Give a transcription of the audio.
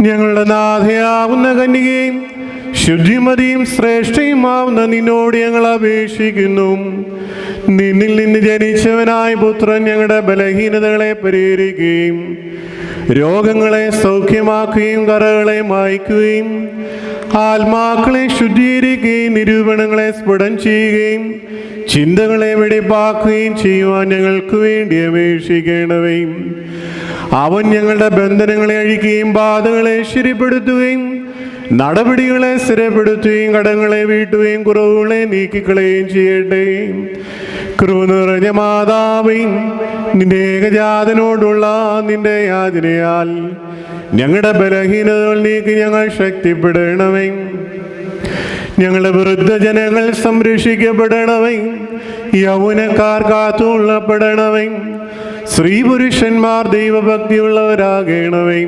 ഞങ്ങളുടെ നാഥയാവുന്ന കന്യകയും ശുദ്ധിമതിയും ശ്രേഷ്ഠയുമാവുന്ന നിന്നോട് ഞങ്ങൾ അപേക്ഷിക്കുന്നു. നിന്നിൽ നിന്ന് ജനിച്ചവനായ പുത്രൻ ഞങ്ങളുടെ ബലഹീനതകളെ പരിഹരിക്കുകയും രോഗങ്ങളെ സൗഖ്യമാക്കുകയും കറകളെ മായ്ക്കുകയും ആത്മാക്കളെ ശുദ്ധീകരിക്കുകയും നിരൂപണങ്ങളെ സ്ഫുടം ചെയ്യുകയും ചിന്തകളെ വെടിപ്പാക്കുകയും ചെയ്യുവാൻ ഞങ്ങൾക്ക് വേണ്ടി അപേക്ഷിക്കണമേ. അവൻ ഞങ്ങളുടെ ബന്ധനങ്ങളെ അഴിക്കുകയും ബാധകളെ ശരിപ്പെടുത്തുകയും നടപടികളെ സ്ഥിരപ്പെടുത്തുകയും കടങ്ങളെ വീട്ടുകയും കുറവുകളെ നീക്കിക്കളയുകയും ചെയ്യട്ടെ. കൃപ നിറഞ്ഞ മാതാവേ, നിന്റെ ഏകജാതനോടുള്ള നിന്റെ യാചനയാൽ ഞങ്ങളുടെ ബലഹീനതകൾ നീക്കി ഞങ്ങൾ ശക്തിപ്പെടണമേ. ഞങ്ങളുടെ വൃദ്ധജനങ്ങൾ സംരക്ഷിക്കപ്പെടണമേ. യൗവനക്കാർ കാത്തുകൊള്ളപ്പെടണമേ. സ്ത്രീ പുരുഷന്മാർ ദൈവഭക്തിയുള്ളവരാകണമേ.